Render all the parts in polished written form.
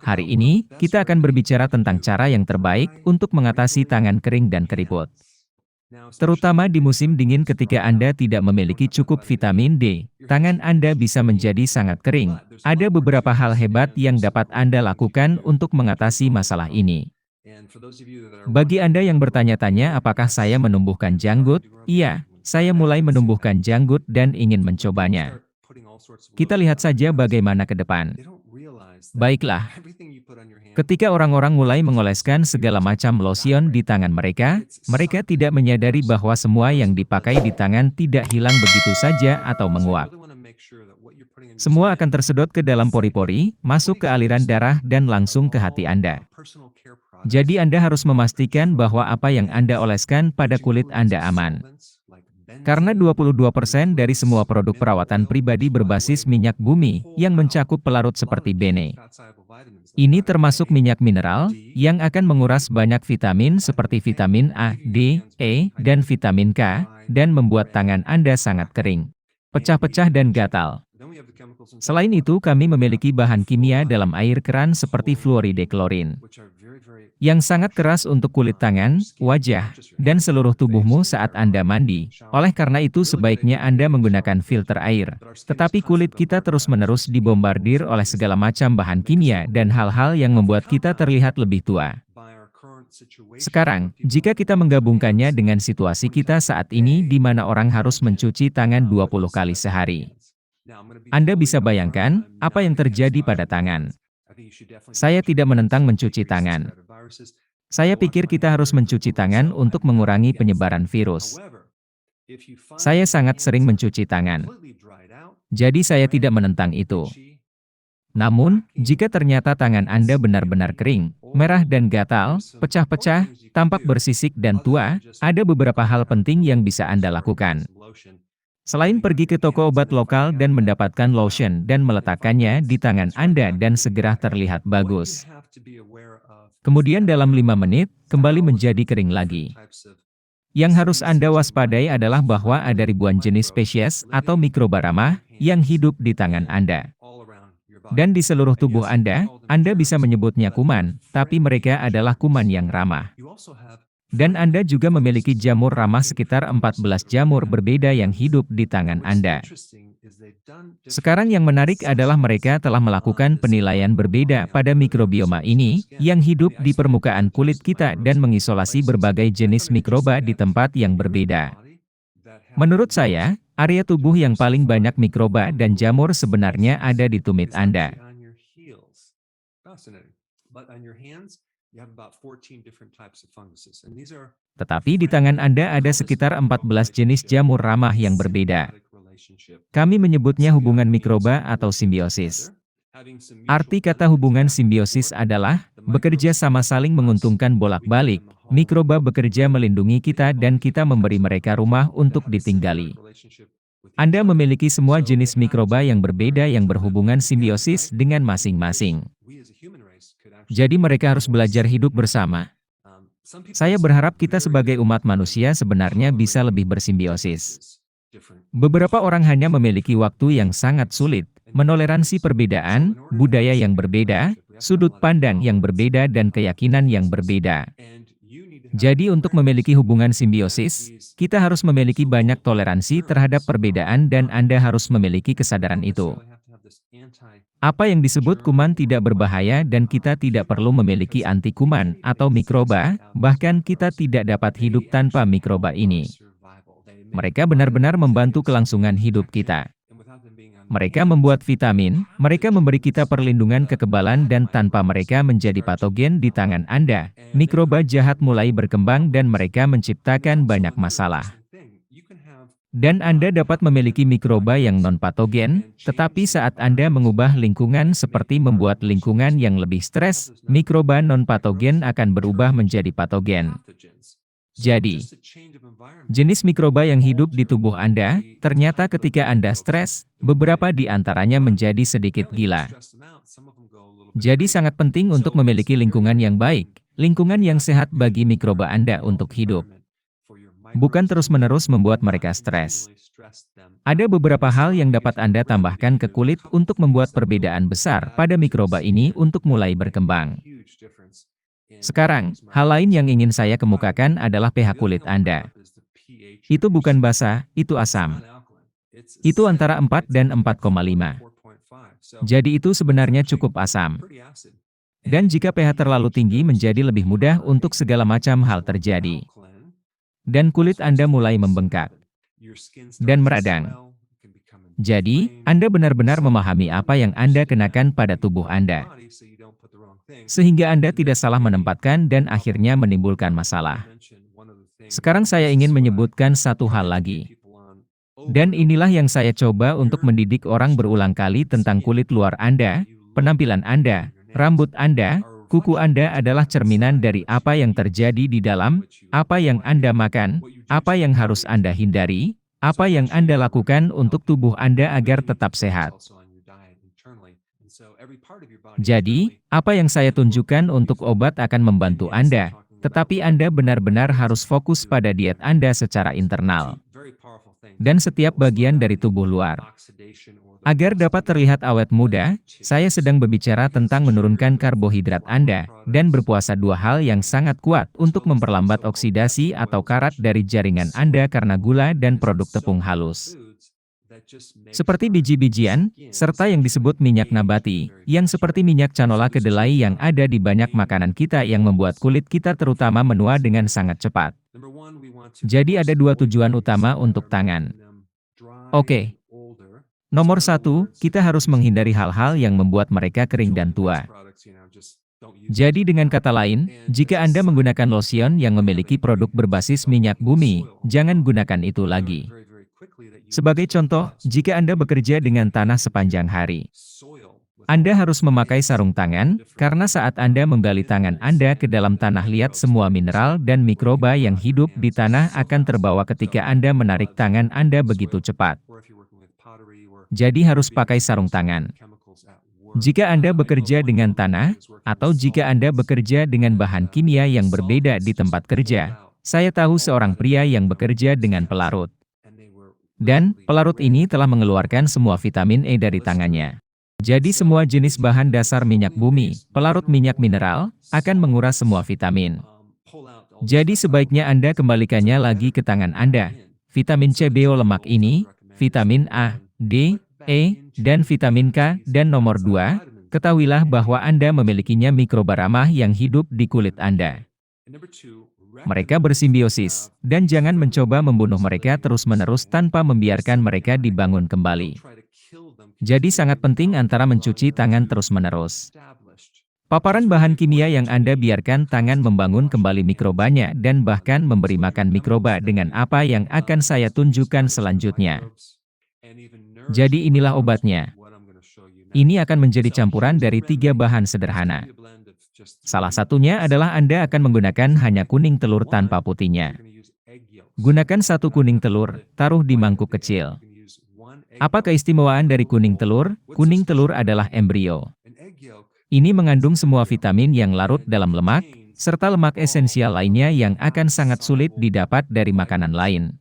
Hari ini, kita akan berbicara tentang cara yang terbaik untuk mengatasi tangan kering dan keriput. Terutama di musim dingin ketika Anda tidak memiliki cukup vitamin D, tangan Anda bisa menjadi sangat kering. Ada beberapa hal hebat yang dapat Anda lakukan untuk mengatasi masalah ini. Bagi Anda yang bertanya-tanya apakah saya menumbuhkan janggut, iya, saya mulai menumbuhkan janggut dan ingin mencobanya. Kita lihat saja bagaimana ke depan. Baiklah, ketika orang-orang mulai mengoleskan segala macam lotion di tangan mereka, mereka tidak menyadari bahwa semua yang dipakai di tangan tidak hilang begitu saja atau menguap. Semua akan tersedot ke dalam pori-pori, masuk ke aliran darah dan langsung ke hati Anda. Jadi Anda harus memastikan bahwa apa yang Anda oleskan pada kulit Anda aman. Karena 22% dari semua produk perawatan pribadi berbasis minyak bumi yang mencakup pelarut seperti bene. Ini termasuk minyak mineral yang akan menguras banyak vitamin seperti vitamin A, D, E, dan vitamin K, dan membuat tangan Anda sangat kering, pecah-pecah dan gatal. Selain itu, kami memiliki bahan kimia dalam air keran seperti fluorideklorin, yang sangat keras untuk kulit tangan, wajah, dan seluruh tubuhmu saat Anda mandi. Oleh karena itu sebaiknya Anda menggunakan filter air. Tetapi kulit kita terus-menerus dibombardir oleh segala macam bahan kimia dan hal-hal yang membuat kita terlihat lebih tua. Sekarang, jika kita menggabungkannya dengan situasi kita saat ini di mana orang harus mencuci tangan 20 kali sehari. Anda bisa bayangkan apa yang terjadi pada tangan. Saya tidak menentang mencuci tangan. Saya pikir kita harus mencuci tangan untuk mengurangi penyebaran virus. Saya sangat sering mencuci tangan. Jadi saya tidak menentang itu. Namun, jika ternyata tangan Anda benar-benar kering, merah dan gatal, pecah-pecah, tampak bersisik dan tua, ada beberapa hal penting yang bisa Anda lakukan. Selain pergi ke toko obat lokal dan mendapatkan lotion dan meletakkannya di tangan Anda dan segera terlihat bagus. Kemudian dalam 5 menit, kembali menjadi kering lagi. Yang harus Anda waspadai adalah bahwa ada ribuan jenis spesies atau mikroba ramah yang hidup di tangan Anda. Dan di seluruh tubuh Anda bisa menyebutnya kuman, tapi mereka adalah kuman yang ramah. Dan Anda juga memiliki jamur ramah sekitar 14 jamur berbeda yang hidup di tangan Anda. Sekarang yang menarik adalah mereka telah melakukan penilaian berbeda pada mikrobioma ini, yang hidup di permukaan kulit kita dan mengisolasi berbagai jenis mikroba di tempat yang berbeda. Menurut saya, area tubuh yang paling banyak mikroba dan jamur sebenarnya ada di tumit Anda. Tetapi di tangan Anda ada sekitar 14 jenis jamur ramah yang berbeda. Kami menyebutnya hubungan mikroba atau simbiosis. Arti kata hubungan simbiosis adalah bekerja sama saling menguntungkan bolak-balik. Mikroba bekerja melindungi kita dan kita memberi mereka rumah untuk ditinggali. Anda memiliki semua jenis mikroba yang berbeda yang berhubungan simbiosis dengan masing-masing. Jadi mereka harus belajar hidup bersama. Saya berharap kita sebagai umat manusia sebenarnya bisa lebih bersimbiosis. Beberapa orang hanya memiliki waktu yang sangat sulit, menoleransi perbedaan, budaya yang berbeda, sudut pandang yang berbeda dan keyakinan yang berbeda. Jadi untuk memiliki hubungan simbiosis, kita harus memiliki banyak toleransi terhadap perbedaan dan Anda harus memiliki kesadaran itu. Apa yang disebut kuman tidak berbahaya dan kita tidak perlu memiliki anti kuman atau mikroba, bahkan kita tidak dapat hidup tanpa mikroba ini. Mereka benar-benar membantu kelangsungan hidup kita. Mereka membuat vitamin, mereka memberi kita perlindungan kekebalan dan tanpa mereka menjadi patogen di tangan Anda, mikroba jahat mulai berkembang dan mereka menciptakan banyak masalah. Dan Anda dapat memiliki mikroba yang non-patogen, tetapi saat Anda mengubah lingkungan seperti membuat lingkungan yang lebih stres, mikroba non-patogen akan berubah menjadi patogen. Jadi, jenis mikroba yang hidup di tubuh Anda, ternyata ketika Anda stres, beberapa di antaranya menjadi sedikit gila. Jadi sangat penting untuk memiliki lingkungan yang baik, lingkungan yang sehat bagi mikroba Anda untuk hidup. bukan terus-menerus membuat mereka stres. Ada beberapa hal yang dapat Anda tambahkan ke kulit untuk membuat perbedaan besar pada mikroba ini untuk mulai berkembang. Sekarang, hal lain yang ingin saya kemukakan adalah pH kulit Anda. Itu bukan basa, itu asam. Itu antara 4 dan 4,5. Jadi itu sebenarnya cukup asam. Dan jika pH terlalu tinggi menjadi lebih mudah untuk segala macam hal terjadi. Dan kulit Anda mulai membengkak dan meradang. Jadi, Anda benar-benar memahami apa yang Anda kenakan pada tubuh Anda. Sehingga Anda tidak salah menempatkan dan akhirnya menimbulkan masalah. Sekarang saya ingin menyebutkan satu hal lagi. Dan inilah yang saya coba untuk mendidik orang berulang kali tentang kulit luar Anda, penampilan Anda, rambut Anda, kuku Anda adalah cerminan dari apa yang terjadi di dalam, apa yang Anda makan, apa yang harus Anda hindari, apa yang Anda lakukan untuk tubuh Anda agar tetap sehat. Jadi, apa yang saya tunjukkan untuk obat akan membantu Anda, tetapi Anda benar-benar harus fokus pada diet Anda secara internal dan setiap bagian dari tubuh luar. Agar dapat terlihat awet muda, saya sedang berbicara tentang menurunkan karbohidrat Anda, dan berpuasa, dua hal yang sangat kuat untuk memperlambat oksidasi atau karat dari jaringan Anda karena gula dan produk tepung halus. Seperti biji-bijian, serta yang disebut minyak nabati, yang seperti minyak canola kedelai yang ada di banyak makanan kita yang membuat kulit kita terutama menua dengan sangat cepat. Jadi ada dua tujuan utama untuk tangan. Oke. Nomor satu, kita harus menghindari hal-hal yang membuat mereka kering dan tua. Jadi dengan kata lain, jika Anda menggunakan lotion yang memiliki produk berbasis minyak bumi, jangan gunakan itu lagi. Sebagai contoh, jika Anda bekerja dengan tanah sepanjang hari, Anda harus memakai sarung tangan, karena saat Anda menggali tangan Anda ke dalam tanah liat semua mineral dan mikroba yang hidup di tanah akan terbawa ketika Anda menarik tangan Anda begitu cepat. Jadi harus pakai sarung tangan. Jika Anda bekerja dengan tanah, atau jika Anda bekerja dengan bahan kimia yang berbeda di tempat kerja, saya tahu seorang pria yang bekerja dengan pelarut. Dan, pelarut ini telah mengeluarkan semua vitamin E dari tangannya. Jadi semua jenis bahan dasar minyak bumi, pelarut minyak mineral, akan menguras semua vitamin. Jadi sebaiknya Anda kembalikannya lagi ke tangan Anda. Vitamin C biolemak ini, vitamin A, D, E, dan vitamin K, dan nomor 2, ketahuilah bahwa Anda memilikinya mikroba ramah yang hidup di kulit Anda. Mereka bersimbiosis, dan jangan mencoba membunuh mereka terus-menerus tanpa membiarkan mereka dibangun kembali. Jadi sangat penting antara mencuci tangan terus-menerus. Paparan bahan kimia yang Anda biarkan tangan membangun kembali mikrobanya dan bahkan memberi makan mikroba dengan apa yang akan saya tunjukkan selanjutnya. Jadi inilah obatnya. Ini akan menjadi campuran dari 3 bahan sederhana. Salah satunya adalah Anda akan menggunakan hanya kuning telur tanpa putihnya. Gunakan 1 kuning telur, taruh di mangkuk kecil. Apa keistimewaan dari kuning telur? Kuning telur adalah embrio. Ini mengandung semua vitamin yang larut dalam lemak, serta lemak esensial lainnya yang akan sangat sulit didapat dari makanan lain.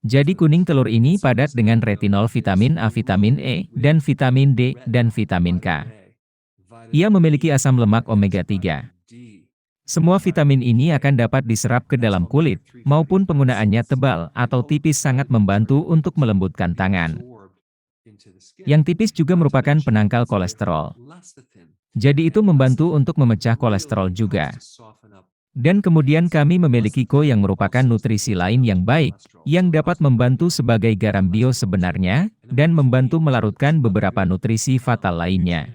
Jadi kuning telur ini padat dengan retinol, vitamin A, vitamin E, dan vitamin D, dan vitamin K. Ia memiliki asam lemak omega 3. Semua vitamin ini akan dapat diserap ke dalam kulit, maupun penggunaannya tebal atau tipis sangat membantu untuk melembutkan tangan. Yang tipis juga merupakan penangkal kolesterol. Jadi itu membantu untuk memecah kolesterol juga. Dan kemudian kami memiliki Ko yang merupakan nutrisi lain yang baik, yang dapat membantu sebagai garam bio sebenarnya, dan membantu melarutkan beberapa nutrisi fatal lainnya.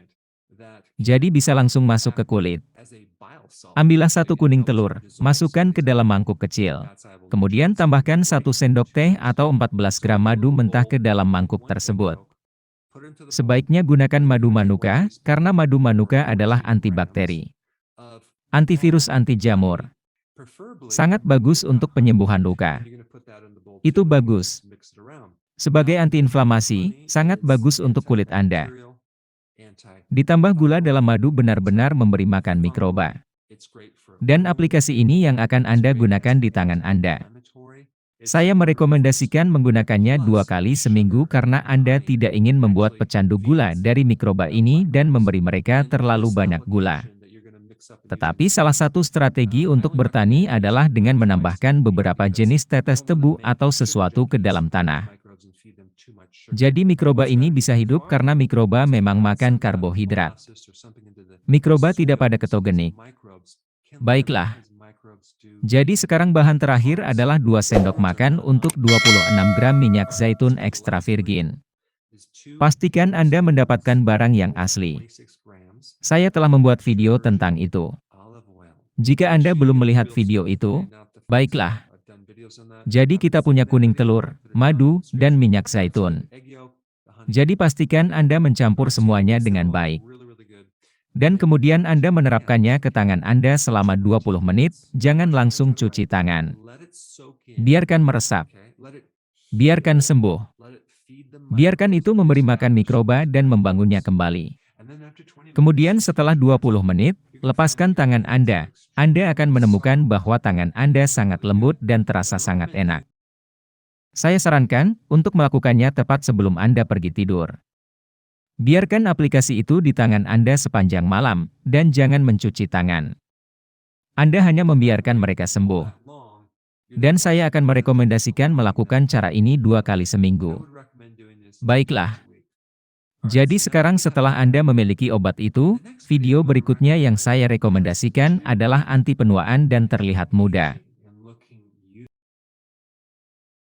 Jadi bisa langsung masuk ke kulit. Ambillah 1 kuning telur, masukkan ke dalam mangkuk kecil. Kemudian tambahkan 1 sendok teh atau 14 gram madu mentah ke dalam mangkuk tersebut. Sebaiknya gunakan madu manuka, karena madu manuka adalah antibakteri, antivirus, anti jamur. Sangat bagus untuk penyembuhan luka. Itu bagus. Sebagai antiinflamasi, sangat bagus untuk kulit Anda. Ditambah gula dalam madu benar-benar memberi makan mikroba. Dan aplikasi ini yang akan Anda gunakan di tangan Anda. Saya merekomendasikan menggunakannya 2 kali seminggu karena Anda tidak ingin membuat pecandu gula dari mikroba ini dan memberi mereka terlalu banyak gula. Tetapi salah satu strategi untuk bertani adalah dengan menambahkan beberapa jenis tetes tebu atau sesuatu ke dalam tanah. Jadi mikroba ini bisa hidup karena mikroba memang makan karbohidrat. Mikroba tidak pada ketogenik. Baiklah. Jadi sekarang bahan terakhir adalah 2 sendok makan untuk 26 gram minyak zaitun ekstra virgin. Pastikan Anda mendapatkan barang yang asli. Saya telah membuat video tentang itu. Jika Anda belum melihat video itu, baiklah. Jadi kita punya kuning telur, madu, dan minyak zaitun. Jadi pastikan Anda mencampur semuanya dengan baik. Dan kemudian Anda menerapkannya ke tangan Anda selama 20 menit, jangan langsung cuci tangan. Biarkan meresap. Biarkan sembuh. Biarkan itu memberi makan mikroba dan membangunnya kembali. Kemudian setelah 20 menit, lepaskan tangan Anda. Anda akan menemukan bahwa tangan Anda sangat lembut dan terasa sangat enak. Saya sarankan untuk melakukannya tepat sebelum Anda pergi tidur. Biarkan aplikasi itu di tangan Anda sepanjang malam, dan jangan mencuci tangan. Anda hanya membiarkan mereka sembuh. Dan saya akan merekomendasikan melakukan cara ini 2 kali seminggu. Baiklah. Jadi sekarang setelah Anda memiliki obat itu, video berikutnya yang saya rekomendasikan adalah anti penuaan dan terlihat muda.